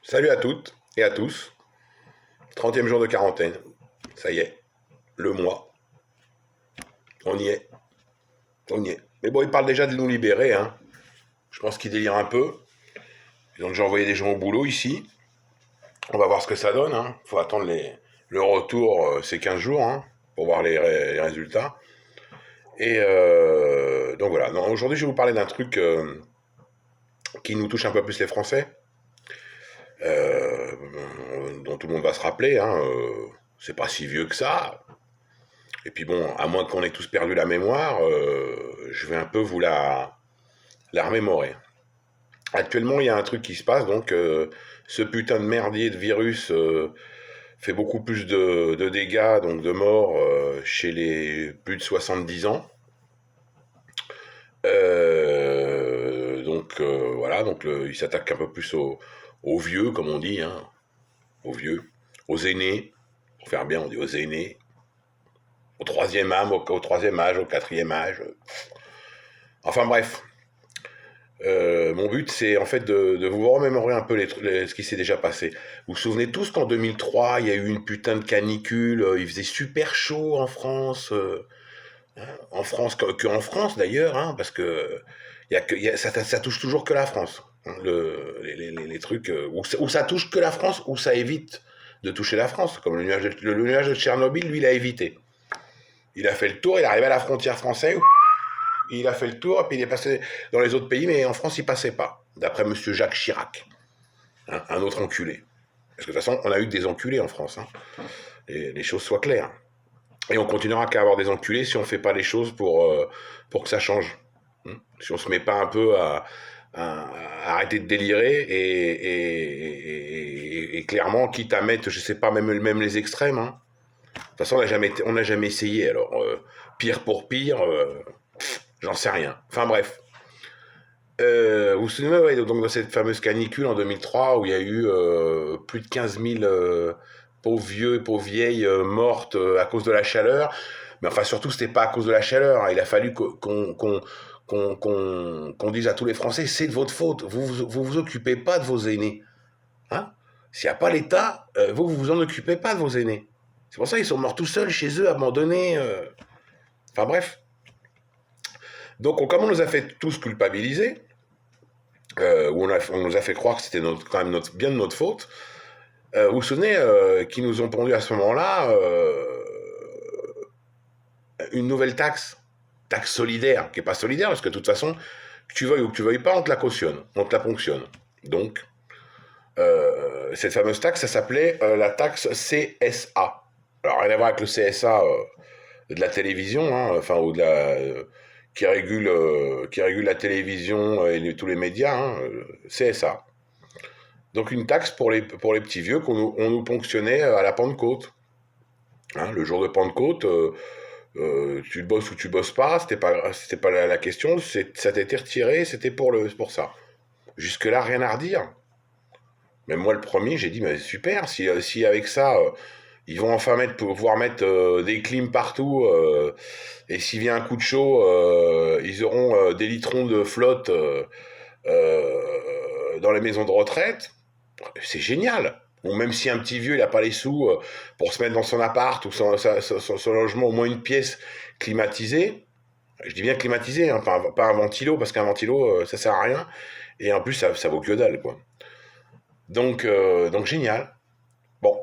Salut à toutes et à tous. 30e jour de quarantaine. Ça y est, le mois. On y est. On y est. Mais bon, ils parlent déjà de nous libérer, hein. Je pense qu'ils délirent un peu. Ils ont déjà envoyé des gens au boulot ici. On va voir ce que ça donne, hein. Faut attendre le retour, c'est 15 jours, hein, pour voir les résultats. Et donc voilà. Non, aujourd'hui, je vais vous parler d'un truc qui nous touche un peu plus les Français, euh, dont tout le monde va se rappeler, hein. C'est pas si vieux que ça. Et puis bon, à moins qu'on ait tous perdu la mémoire, je vais un peu vous la remémorer. Actuellement, il y a un truc qui se passe, donc ce putain de merdier de virus fait beaucoup plus de dégâts, donc de morts chez les plus de 70 ans. Voilà, donc il s'attaque un peu plus aux vieux, comme on dit, hein, aux vieux, aux aînés, pour faire bien, on dit aux aînés, au troisième âge, au troisième âge, au quatrième âge. Enfin bref, mon but, c'est en fait de vous remémorer un peu ce qui s'est déjà passé. Vous vous souvenez tous qu'en 2003, il y a eu une putain de canicule, il faisait super chaud en France, qu'en France d'ailleurs, hein, parce que ça touche toujours que la France. Hein, les trucs, où ça touche que la France, où ça évite de toucher la France. Comme le nuage de Tchernobyl, lui, il a évité. Il a fait le tour, il est arrivé à la frontière française, il a fait le tour, et puis il est passé dans les autres pays, mais en France, il passait pas, d'après monsieur Jacques Chirac, hein, un autre enculé. Parce que de toute façon, on a eu des enculés en France, hein. Les choses soient claires. Et on continuera qu'à avoir des enculés si on fait pas les choses pour que ça change. Hein. Si on se met pas un peu à arrêter de délirer et clairement, quitte à mettre, je sais pas, même les extrêmes, hein. De toute façon, on n'a jamais essayé, alors pire pour pire, j'en sais rien. Enfin bref. Vous vous souvenez, ouais, donc de cette fameuse canicule en 2003 où il y a eu plus de 15 000 pauvres vieux et pauvres vieilles mortes à cause de la chaleur. Mais enfin, surtout, c'était pas à cause de la chaleur, hein. Il a fallu qu'on dise à tous les Français, c'est de votre faute. Vous occupez pas de vos aînés. Hein. S'il n'y a pas l'État, vous en occupez pas de vos aînés. C'est pour ça qu'ils sont morts tout seuls chez eux, abandonnés. Enfin bref. Donc, comme on nous a fait tous culpabiliser, où on nous a fait croire que c'était quand même bien de notre faute. Vous vous souvenez qu'ils nous ont pondu à ce moment-là une nouvelle taxe solidaire, qui n'est pas solidaire, parce que de toute façon, que tu veuilles ou que tu veuilles pas, on te la cautionne, on te la ponctionne. Donc, cette fameuse taxe, ça s'appelait la taxe CSA. Alors, rien à voir avec le CSA de la télévision, hein, enfin, ou de la... qui régule la télévision et tous les médias, hein, CSA. Donc une taxe pour les petits vieux on nous ponctionnait à la Pentecôte. Hein, le jour de Pentecôte, tu bosses ou tu bosses pas, c'était pas la question, ça t'a été retiré, c'était pour ça. Jusque-là, rien à redire. Même moi, le premier, j'ai dit, mais super, si avec ça, ils vont enfin pouvoir mettre des clims partout, et s'il vient un coup de chaud, ils auront des litrons de flotte dans les maisons de retraite, c'est génial. Ou même si un petit vieux, il n'a pas les sous pour se mettre dans son appart ou son logement, au moins une pièce climatisée. Je dis bien climatisée, hein, pas un ventilo, parce qu'un ventilo, ça sert à rien. Et en plus, ça vaut que dalle, quoi. Donc génial. Bon,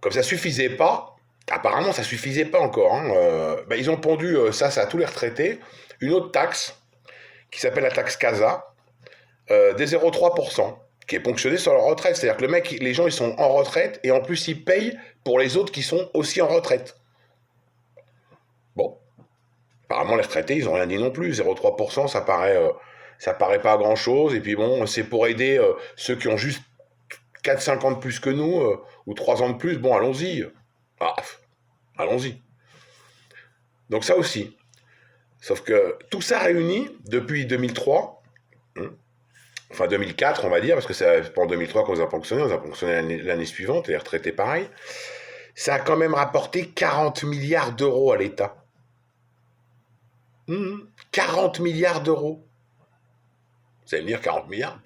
comme ça suffisait pas, apparemment ça suffisait pas encore, hein, ils ont pondu ça à tous les retraités, une autre taxe qui s'appelle la taxe CASA, des 0,3%, qui est ponctionné sur leur retraite. C'est-à-dire que les gens, ils sont en retraite et en plus, ils payent pour les autres qui sont aussi en retraite. Bon, apparemment, les retraités, ils n'ont rien dit non plus. 0,3%, ça paraît pas grand-chose. Et puis bon, c'est pour aider ceux qui ont juste 4-5 ans de plus que nous, ou 3 ans de plus. Bon, allons-y. Ah, allons-y. Donc ça aussi. Sauf que tout ça réuni, depuis 2003, enfin 2004 on va dire, parce que c'est pas en 2003 qu'on les a ponctionnés, on les a ponctionnés l'année suivante, et les retraités pareil, ça a quand même rapporté 40 milliards d'euros à l'État. 40 milliards d'euros. Vous allez me dire 40 milliards,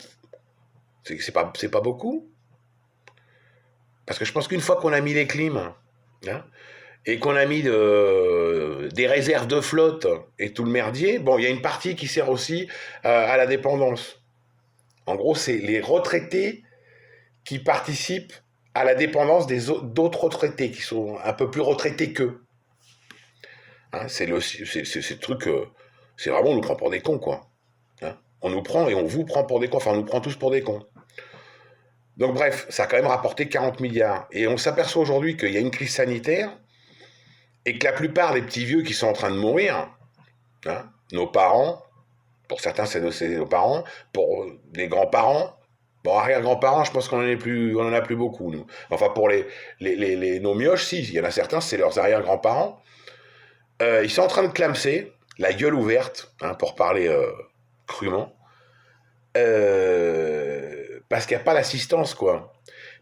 C'est pas beaucoup. Parce que je pense qu'une fois qu'on a mis les clims, hein, et qu'on a mis des réserves de flotte et tout le merdier, bon, il y a une partie qui sert aussi à la dépendance. En gros, c'est les retraités qui participent à la dépendance d'autres retraités qui sont un peu plus retraités qu'eux. Hein, c'est le truc, c'est vraiment, on nous prend pour des cons, quoi. Hein, on nous prend et on vous prend pour des cons, enfin, on nous prend tous pour des cons. Donc bref, ça a quand même rapporté 40 milliards. Et on s'aperçoit aujourd'hui qu'il y a une crise sanitaire et que la plupart des petits vieux qui sont en train de mourir, hein, nos parents, pour certains c'est nos parents, pour les grands-parents, bon, arrière-grands-parents, je pense qu'on en a plus beaucoup, nous. Enfin, pour nos mioches, si, il y en a certains, c'est leurs arrière-grands-parents. Ils sont en train de clamser, la gueule ouverte, hein, pour parler crûment, parce qu'il n'y a pas d'assistance, quoi.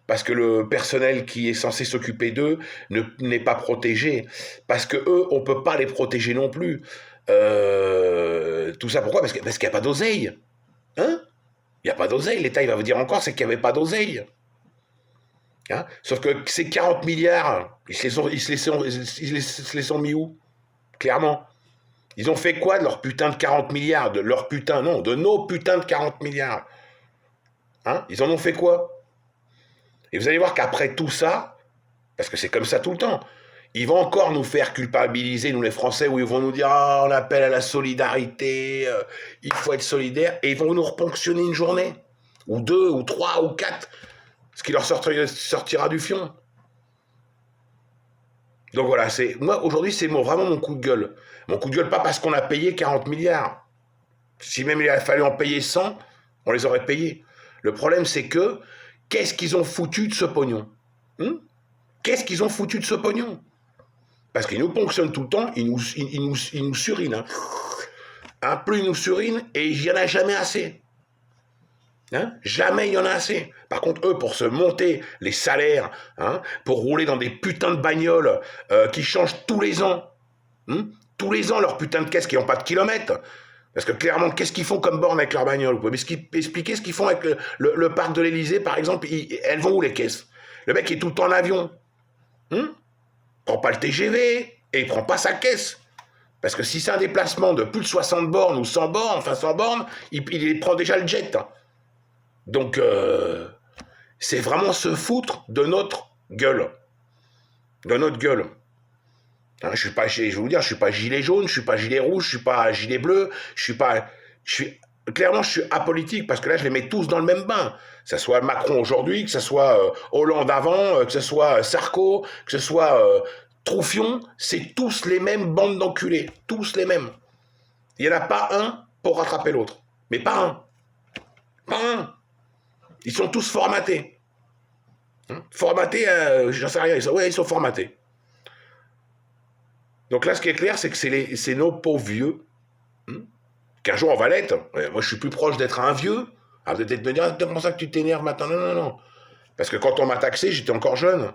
Parce que le personnel qui est censé s'occuper d'eux n'est pas protégé. Parce que eux, on peut pas les protéger non plus. Tout ça pourquoi? Parce qu'il n'y a pas d'oseille. Hein? Il n'y a pas d'oseille. L'État, il va vous dire encore, c'est qu'il n'y avait pas d'oseille. Hein? Sauf que ces 40 milliards, ils se les sont mis où? Clairement. Ils ont fait quoi de leur putain de 40 milliards? De leur putain, non, de nos putains de 40 milliards. Hein? Ils en ont fait quoi? Et vous allez voir qu'après tout ça, parce que c'est comme ça tout le temps, ils vont encore nous faire culpabiliser, nous les Français, où ils vont nous dire « Ah, on appelle à la solidarité, il faut être solidaire », et ils vont nous reponctionner une journée, ou 2, ou 3, ou 4, ce qui leur sortira du fion. Donc voilà, moi aujourd'hui c'est vraiment mon coup de gueule. Mon coup de gueule, pas parce qu'on a payé 40 milliards. Si même il a fallu en payer 100, on les aurait payés. Le problème c'est que, qu'est-ce qu'ils ont foutu de ce pognon? Qu'est-ce qu'ils ont foutu de ce pognon? Parce qu'ils nous ponctionnent tout le temps, ils nous surinent. Hein, plus ils nous surinent, et il n'y en a jamais assez. Hein, jamais il y en a assez. Par contre, eux, pour se monter les salaires, hein, pour rouler dans des putains de bagnoles qui changent tous les ans, tous les ans, leurs putains de caisses qui n'ont pas de kilomètres. Parce que clairement, qu'est-ce qu'ils font comme borne avec leurs bagnoles? Vous pouvez m'expliquer ce qu'ils font avec le parc de l'Elysée, par exemple? Elles vont où les caisses? Le mec est tout le temps en avion. Prend pas le TGV et il prend pas sa caisse. Parce que si c'est un déplacement de plus de 60 bornes ou 100 bornes, enfin 100 bornes, il prend déjà le jet. Donc, c'est vraiment se foutre de notre gueule. De notre gueule. Hein, je vais vous dire, je suis pas gilet jaune, je suis pas gilet rouge, je suis pas gilet bleu, clairement, je suis apolitique, parce que là, je les mets tous dans le même bain. Que ce soit Macron aujourd'hui, que ce soit Hollande avant, que ce soit Sarko, que ce soit Troufion, c'est tous les mêmes bandes d'enculés. Tous les mêmes. Il n'y en a pas un pour rattraper l'autre. Mais pas un. Pas un. Ils sont tous formatés. Formatés, j'en sais rien. Ils sont formatés. Donc là, ce qui est clair, c'est que c'est nos pauvres vieux, qu'un jour on va l'être. Moi, je suis plus proche d'être un vieux. Ah, peut-être me dire, c'est pour ça que tu t'énerves maintenant. Non, non, non. Parce que quand on m'a taxé, j'étais encore jeune.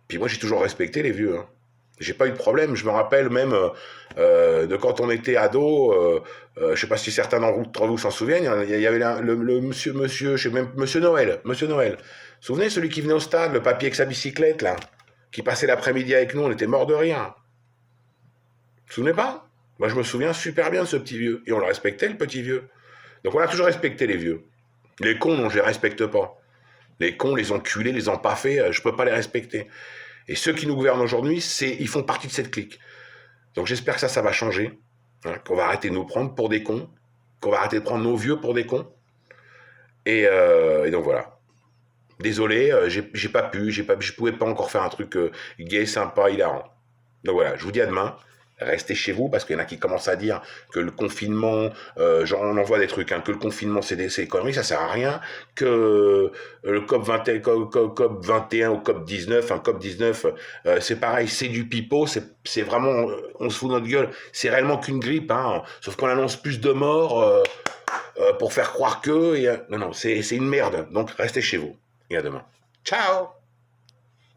Puis moi, j'ai toujours respecté les vieux. J'ai pas eu de problème. Je me rappelle même de quand on était ado. Je sais pas si certains d'entre vous s'en souviennent. Il y avait le monsieur, je sais même, Monsieur Noël. Vous vous souvenez, celui qui venait au stade, le papy avec sa bicyclette, là, qui passait l'après-midi avec nous, on était morts de rire. Vous vous souvenez pas? Moi, je me souviens super bien de ce petit vieux. Et on le respectait, le petit vieux. Donc on a toujours respecté les vieux. Les cons, non, je les respecte pas. Les cons, les enculés, les empaffés, je peux pas les respecter. Et ceux qui nous gouvernent aujourd'hui, ils font partie de cette clique. Donc j'espère que ça va changer. Hein, qu'on va arrêter de nous prendre pour des cons. Qu'on va arrêter de prendre nos vieux pour des cons. Et donc voilà. Désolé, j'ai pas pu, je pouvais pas encore faire un truc gay, sympa, hilarant. Donc voilà, je vous dis à demain. Restez chez vous, parce qu'il y en a qui commencent à dire que le confinement, on envoie des trucs, que le confinement c'est des conneries, ça sert à rien, que le COP 21 ou COP 19, COP 19, c'est pareil, c'est du pipeau, c'est vraiment, on se fout de notre gueule, c'est réellement qu'une grippe, sauf qu'on annonce plus de morts pour faire croire que, non, c'est une merde, donc restez chez vous, et à demain. Ciao!